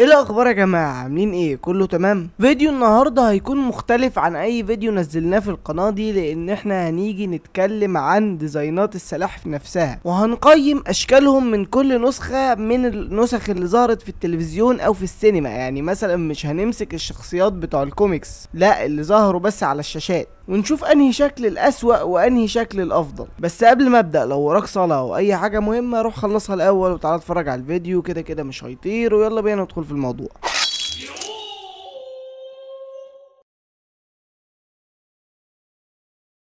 ايه الاخبار يا جماعه؟ عاملين ايه؟ كله تمام. فيديو النهارده هيكون مختلف عن اي فيديو نزلناه في القناه دي، لان احنا هنيجي نتكلم عن ديزاينات السلاحف نفسها وهنقيم اشكالهم من كل نسخه من النسخ اللي ظهرت في التلفزيون او في السينما. يعني مثلا مش هنمسك الشخصيات بتوع الكوميكس، لا اللي ظهروا بس على الشاشات، ونشوف انهي شكل الاسوأ وانهي شكل الافضل. بس قبل ما ابدا، لو وراك صلاة او اي حاجه مهمه روح خلصها الاول وتعالى اتفرج على الفيديو، كده كده مش هيطير. ويلا بينا ندخل في الموضوع.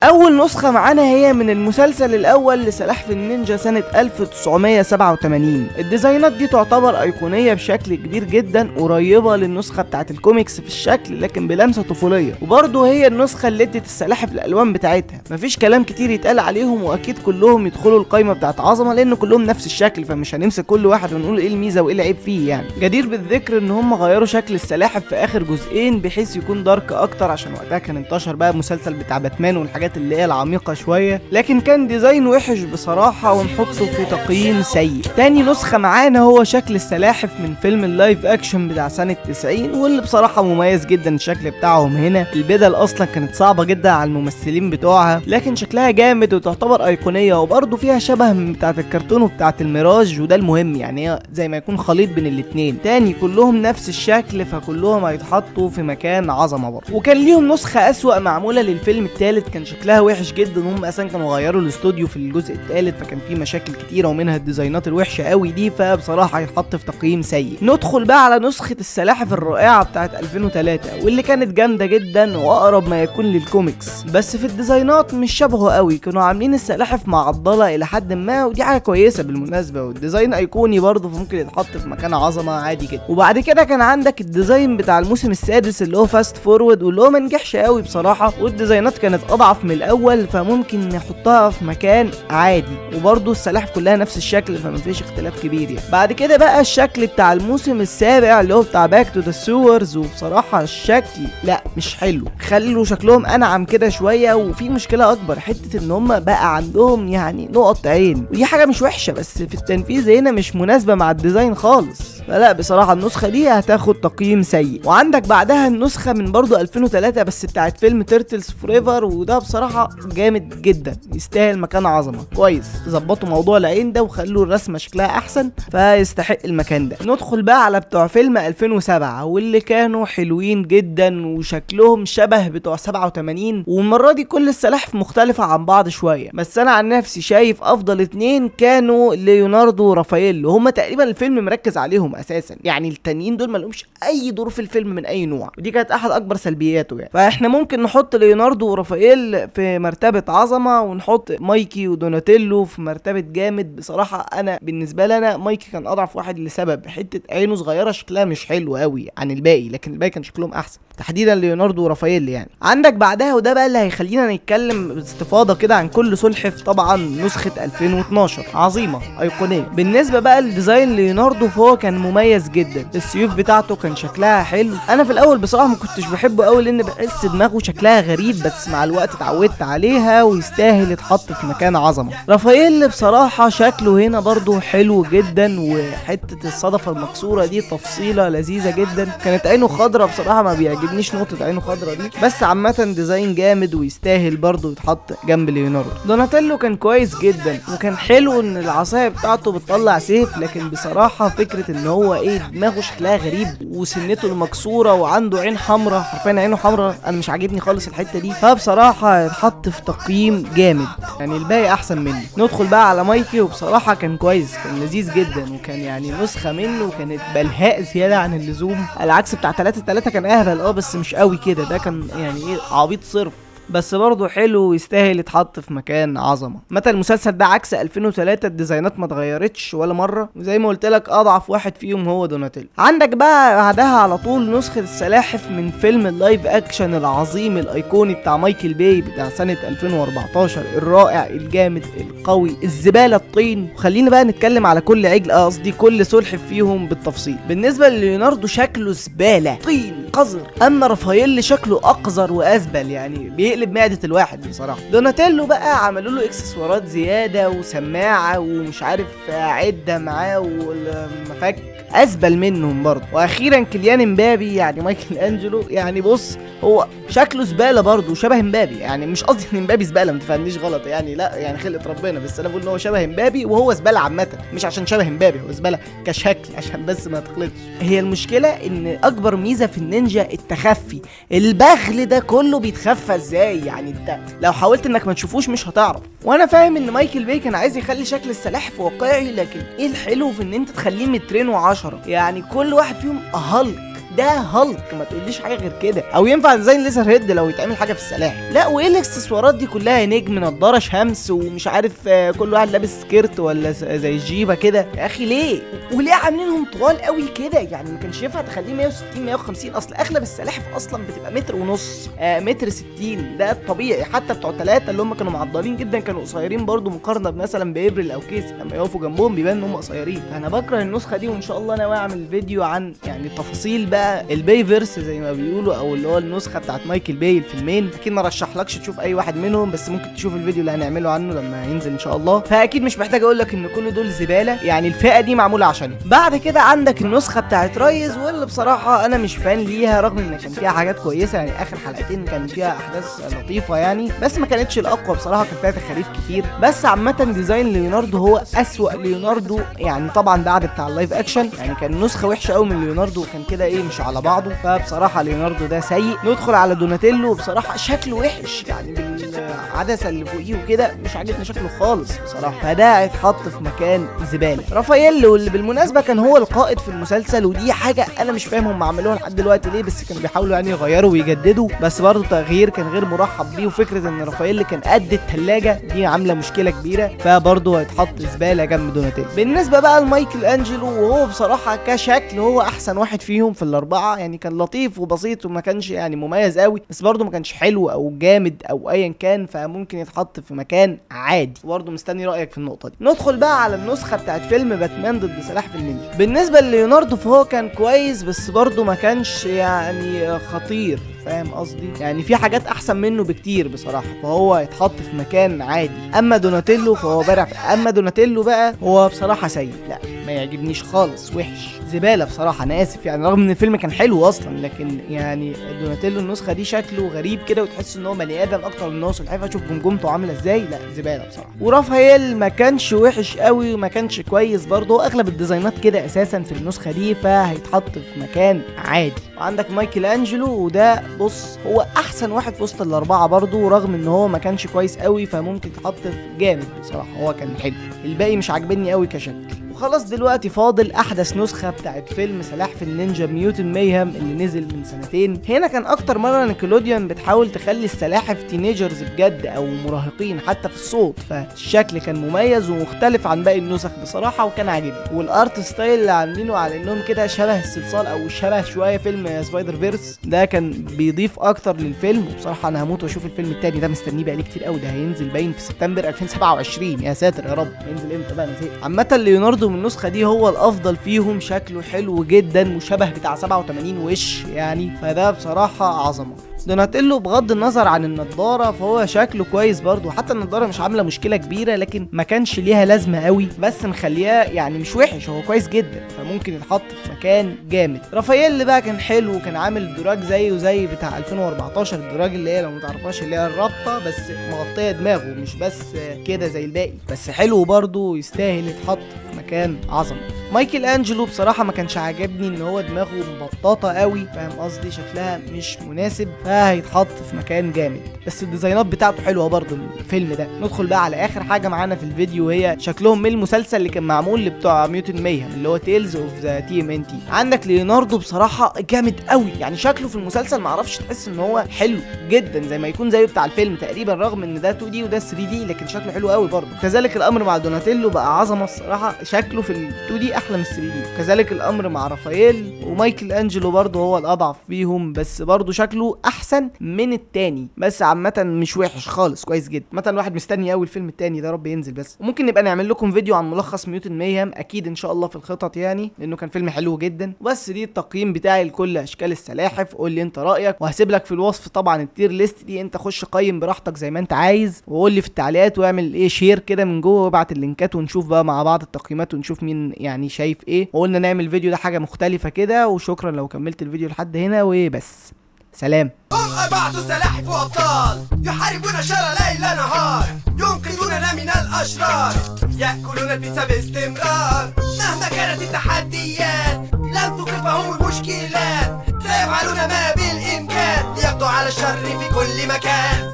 اول نسخة معانا هي من المسلسل الاول لسلاحف النينجا سنة 1987. الديزاينات دي تعتبر ايقونية بشكل كبير جدا، قريبة للنسخة بتاعت الكوميكس في الشكل لكن بلمسة طفولية، وبرضه هي النسخة اللي ادت السلاحف الالوان بتاعتها. مفيش كلام كتير يتقال عليهم، واكيد كلهم يدخلوا القايمة بتاعت عظمة لان كلهم نفس الشكل، فمش هنمسك كل واحد ونقول ايه الميزة وايه العيب فيه. يعني جدير بالذكر ان هم غيروا شكل السلاحف في اخر جزئين بحيث يكون دارك اكتر، عشان وقتها كان انتشر بقى مسلسل بتاع باتمان والحاجات اللي هي العميقة شوية، لكن كان ديزاين وحش بصراحة ونحطه في تقييم سيء. تاني نسخة معانا هو شكل السلاحف من فيلم اللايف اكشن بتاع سنة 90، واللي بصراحة مميز جدا الشكل بتاعهم هنا. البدل اصلا كانت صعبة جدا على الممثلين بتوعها، لكن شكلها جامد وتعتبر ايقونية، وبرضه فيها شبه من بتاعة الكرتون وبتاعة الميراج، وده المهم. يعني هي زي ما يكون خليط بين الاتنين. تاني كلهم نفس الشكل، فكلهم هيتحطوا في مكان عظمة برضه. وكان ليهم نسخة اسوأ معمولة للفيلم التالت، كان شكلها وحش جدا. هم اصلا كانوا غيروا الاستوديو في الجزء الثالث، فكان في مشاكل كتيره ومنها الديزاينات الوحشه قوي دي، فبصراحه هيتحط في تقييم سيء. ندخل بقى على نسخه السلاحف الرائعه بتاعه 2003، واللي كانت جامده جدا واقرب ما يكون للكوميكس، بس في الديزاينات مش شبهه قوي. كانوا عاملين السلاحف معضله الى حد ما، ودي حاجه كويسه بالمناسبه، والديزاين ايقوني برضه فممكن يتحط في مكان عظمه عادي كده. وبعد كده كان عندك الديزاين بتاع الموسم السادس اللي هو فاست فورورد، واللي هو ما نجحش قوي بصراحه، والديزاينات كانت اضعف من الاول، فممكن نحطها في مكان عادي. وبرضه السلاحف كلها نفس الشكل، فمفيش اختلاف كبير يعني. بعد كده بقى الشكل بتاع الموسم السابع اللي هو بتاع باك تو ذا سورز، وبصراحه الشكل لا مش حلو، خلوا شكلهم انعم كده شويه. وفي مشكله اكبر، حته ان هم بقى عندهم يعني نقط عين، ودي حاجه مش وحشه بس في التنفيذ هنا مش مناسبه مع الديزاين خالص. فلا بصراحه النسخه دي هتاخد تقييم سيء. وعندك بعدها النسخه من برضه 2003 بس بتاعت فيلم تيرتلز فوريفر، وده بصراحه جامد جدا، يستاهل مكان عظمه. كويس ظبطوا موضوع العين ده وخلوا الرسمه شكلها احسن، فيستحق المكان ده. ندخل بقى على بتوع فيلم 2007، واللي كانوا حلوين جدا وشكلهم شبه بتوع 87، والمره دي كل السلاحف مختلفه عن بعض شويه. بس انا عن نفسي شايف افضل اتنين كانوا ليوناردو ورافائيل، وهم تقريبا الفيلم مركز عليهم اساسا. يعني التانيين دول ما لهمش اي دور في الفيلم من اي نوع، ودي كانت احد اكبر سلبياته يعني. فاحنا ممكن نحط ليوناردو ورافائيل في مرتبه عظمه، ونحط مايكي ودوناتيلو في مرتبه جامد. بصراحه انا بالنسبه لي انا مايكي كان اضعف واحد لسبب حته عينه صغيره شكلها مش حلو قوي عن الباقي، لكن الباقي كان شكلهم احسن، تحديدا ليوناردو ورافائيل يعني. عندك بعدها، وده بقى اللي هيخلينا نتكلم باستفاضه كده عن كل سلحف، طبعا نسخه 2012 عظيمه ايقونيه. بالنسبه بقى لديزاين ليوناردو فهو كان مميز جدا، السيوف بتاعته كان شكلها حلو. انا في الاول بصراحه ما كنتش بحبه قوي لان بحس دماغه شكلها غريب، بس مع الوقت اتعودت عليها ويستاهل يتحط في مكان عظمه. رافائيل بصراحه شكله هنا برضو حلو جدا، وحته الصدفه المكسوره دي تفصيله لذيذه جدا. كانت عينه خضرا، بصراحه ما بيعجبنيش نقطه عينه خضرا دي، بس عامه ديزاين جامد ويستاهل برضو يتحط جنب ليوناردو. دوناتيلو كان كويس جدا، وكان حلو ان العصايه بتاعته بتطلع سيف، لكن بصراحه فكره ان هو ايه دماغه شكلها غريب وسنته المكسوره وعنده عين حمراء، حرفيا عينه حمراء، انا مش عاجبني خالص الحته دي، فبصراحه هيتحط في تقييم جامد. يعني الباقي احسن منه. ندخل بقى على مايكي، وبصراحه كان كويس، كان لذيذ جدا، وكان يعني نسخه منه كانت بلهاء زياده عن اللزوم، على عكس بتاع 3 كان اهبل بس مش قوي كده. ده كان يعني ايه عبيط صرف، بس برضه حلو ويستاهل يتحط في مكان عظمه. متى المسلسل ده عكس 2003 الديزاينات ما اتغيرتش ولا مره، وزي ما قلت لك اضعف واحد فيهم هو دوناتيلو. عندك بقى بعدها على طول نسخه السلاحف من فيلم اللايف اكشن العظيم الايقوني بتاع مايكل باي بتاع سنه 2014، الرائع الجامد القوي الزباله الطين. وخلينا بقى نتكلم على كل عجل، قصدي كل سلحف فيهم بالتفصيل. بالنسبه لليوناردو شكله زباله طين قذر، اما رافائيل شكله اقذر وازبل، يعني بيقلب معدة الواحد بصراحة. دوناتيلو بقى عملوا له اكسسوارات زيادة وسماعة ومش عارف عدة معاه والمفك، ازبل منهم برضه. واخيرا كيليان امبابي يعني مايكل انجلو، يعني بص هو شكله زباله برضه وشبه امبابي، يعني مش قصدي ان امبابي زباله ما تفهمنيش غلط يعني، لا يعني خلقه ربنا، بس انا بقول ان هو شبه امبابي وهو زباله عامه، مش عشان شبه امبابي، هو زباله كشكل عشان بس ما تخلطش. هي المشكله ان اكبر ميزه في النينجا التخفي، البغل ده كله بيتخفى ازاي؟ يعني انت لو حاولت انك ما تشوفوش مش هتعرف. وانا فاهم ان مايكل باي كان عايز يخلي شكل السلاحف واقعي، لكن ايه الحلو في ان انت تخليه 210 متر؟ يعني كل واحد فيهم هالك، ده هالك، ما تقوليش حاجه غير كده. او ينفع ديزاين ليزر هيد لو يتعمل حاجه في السلاح. لا وايه الاكسسوارات دي كلها؟ نجم، نضاره شمس، ومش عارف كل واحد لابس سكيرت ولا زي الجيبه كده. يا اخي ليه؟ وليه عاملينهم طوال قوي كده؟ يعني ما كانش ينفع تخليه 160 150؟ اصل اغلب السلاحف اصلا بتبقى متر ونص، متر 60، ده الطبيعي. حتى بتوع 3 اللي هم كانوا معضلين جدا كانوا قصيرين برضو، مقارنه مثلا بابريل او كيسي لما يقفوا جنبهم بيبان ان هم قصيرين. فانا بكره النسخه دي، وان شاء الله ناوي اعمل فيديو عن يعني تفاصيل بقى الباي فيرس زي ما بيقولوا، او اللي هو النسخه بتاعت مايكل باي الفيلمين. اكيد ما رشحلكش تشوف اي واحد منهم، بس ممكن تشوف الفيديو اللي هنعمله عنه لما ينزل ان شاء الله. فاكيد مش محتاج اقول لك ان كل دول زباله، يعني الفئه دي معموله عشاني. بعد كده عندك النسخه بتاعت رايز، واللي بصراحه انا مش فان ليها، رغم ان كان فيها حاجات كويسه، يعني اخر حلقتين كان فيها احداث لطيفه يعني، بس ما كانتش الاقوى بصراحه، كان فيها تخاريف كتير. بس عامه ديزاين ليوناردو هو اسوأ ليوناردو، يعني طبعا بعد بتاع اللايف اكشن، يعني كان نسخه وحشه قوي من ليوناردو، وكان كده ايه مش على بعضه. فبصراحه ليوناردو ده سيء. ندخل على دوناتيلو، بصراحه شكله وحش، يعني بالعدسه اللي فوقيه وكده مش عاجبني شكله خالص بصراحه، فده هيتحط في مكان زباله. رافائيل واللي بالمناسبه كان هو القائد في المسلسل، ودي حاجه انا مش فاهم هم عملوها لحد دلوقتي ليه، بس كانوا بيحاولوا يعني يغيروا ويجددوا، بس برضه تغيير كان غير مرحب بيه. وفكره ان رافائيل كان قد الثلاجه دي عامله مشكله كبيره، فبرضه هيتحط زباله جنب دوناتيلو. بالنسبه بقى لمايكل انجلو، وهو بصراحه كشكل هو احسن واحد فيهم في الاربعه، يعني كان لطيف وبسيط وما كانش يعني مميز قوي، بس برضه ما كانش حلو او جامد او ايا كان، فممكن يتحط في مكان عادي. برضه مستني رايك في النقطه دي. ندخل بقى على النسخه بتاعت فيلم باتمان ضد سلاحف النينجا. بالنسبه لليوناردو فهو كان كويس، بس برضه ما كانش يعني خطير، فاهم قصدي؟ يعني في حاجات احسن منه بكتير بصراحه، فهو يتحط في مكان عادي. اما دوناتيلو فهو بارع، اما دوناتيلو بقى هو بصراحه سيء، لا ما يعجبنيش خالص، وحش زباله بصراحه، انا اسف يعني، رغم ان الفيلم كان حلو اصلا، لكن يعني دوناتيلو النسخه دي شكله غريب كده، وتحس ان هو بني ادم اكتر من ان هو سلحفاه. شوف جمجمته عامله ازاي، لا زباله بصراحه. ورافائيل ما كانش وحش قوي وما كانش كويس برضه، اغلب الديزاينات كده اساسا في النسخه دي، فهيتحط في مكان عادي. وعندك مايكل انجلو، وده بص هو احسن واحد في وسط الاربعه برضه، رغم ان هو ما كانش كويس قوي، فممكن يتحط في جامد بصراحه، هو كان حلو. الباقي مش عاجبني قوي كشكل. وخلاص دلوقتي فاضل احدث نسخه بتاعت فيلم سلاحف النينجا ميوتن ميهم اللي نزل من سنتين. هنا كان اكتر مره نيكلوديون بتحاول تخلي السلاحف تينيجرز بجد او مراهقين حتى في الصوت، فالشكل كان مميز ومختلف عن باقي النسخ بصراحه، وكان عاجبني. والارت ستايل اللي عاملينه على انهم كده شبه الصلصال او شبه شويه فيلم سبايدر فيرس، ده كان بيضيف اكتر للفيلم. وبصراحه انا هموت واشوف الفيلم التاني ده، مستنيه بقالي كتير قوي، ده هينزل باين في سبتمبر 2027. يا ساتر يا رب، هينزل امتى بقى؟ نسيت. عامه ليوناردو من النسخه دي هو الافضل فيهم، شكله حلو جدا مشابه بتاع 87 وش يعني، فده بصراحه عظمه. دوناتيلو بغض النظر عن النضاره فهو شكله كويس برضو، حتى النضاره مش عامله مشكله كبيره، لكن ما كانش ليها لازمه قوي، بس مخلياه يعني مش وحش، هو كويس جدا، فممكن يتحط في مكان جامد. رافائيل بقى كان حلو، وكان عامل الدراج زيه زي بتاع 2014، الدراج اللي هي لو ما تعرفهاش اللي هي الرابطه بس مغطيه دماغه، مش بس كده زي الباقي، بس حلو برضو يستاهل يتحط في مكان عظمه. مايكل انجلو بصراحه ما كانش عاجبني ان هو دماغه مبططه قوي، فاهم قصدي؟ شكلها مش مناسب، فهيتحط في مكان جامد، بس الديزاينات بتاعته حلوه برضو الفيلم ده. ندخل بقى على اخر حاجه معانا في الفيديو، وهي شكلهم من المسلسل اللي كان معمول لبتوع ميوتن ميهم اللي هو تيلز اوف ذا تي ام ان تي. عندك ليوناردو بصراحه جامد قوي، يعني شكله في المسلسل معرفش تحس ان هو حلو جدا زي ما يكون زيه بتاع الفيلم تقريبا، رغم ان ده 2 دي وده 3 دي، لكن شكله حلو قوي برضو. كذلك الامر مع دوناتيلو، بقى عظمه الصراحه، شكله في ال 2 دي احلى من 3 دي. كذلك الامر مع رافائيل، ومايكل انجلو برضو هو الاضعف فيهم، بس برضو شكله احسن احسن من التاني، بس عامه مش وحش خالص، كويس جدا. مثلا الواحد مستني قوي الفيلم التاني ده، رب ينزل بس. وممكن نبقى نعمل لكم فيديو عن ملخص ميوتن ميهم اكيد ان شاء الله في الخطط يعني، لانه كان فيلم حلو جدا. بس دي التقييم بتاعي لكل اشكال السلاحف. قول لي انت رايك، وهسيب لك في الوصف طبعا التير ليست دي، انت خش قيم براحتك زي ما انت عايز، وقول لي في التعليقات، واعمل ايه شير كده من جوه، وابعت اللينكات ونشوف بقى مع بعض التقييمات، ونشوف مين يعني شايف ايه. وقلنا نعمل فيديو ده حاجه مختلفه كده. وشكرا لو كملت الفيديو لحد هنا، وبس سلام. هم 4 سلاحف وأبطال يحاربون شر ليل نهار، ينقذوننا من الأشرار، يأكلون البيتزا باستمرار. مهما كانت التحديات لن توقفهم المشكلات، سيفعلون ما بالإمكان ليقضوا على الشر في كل مكان.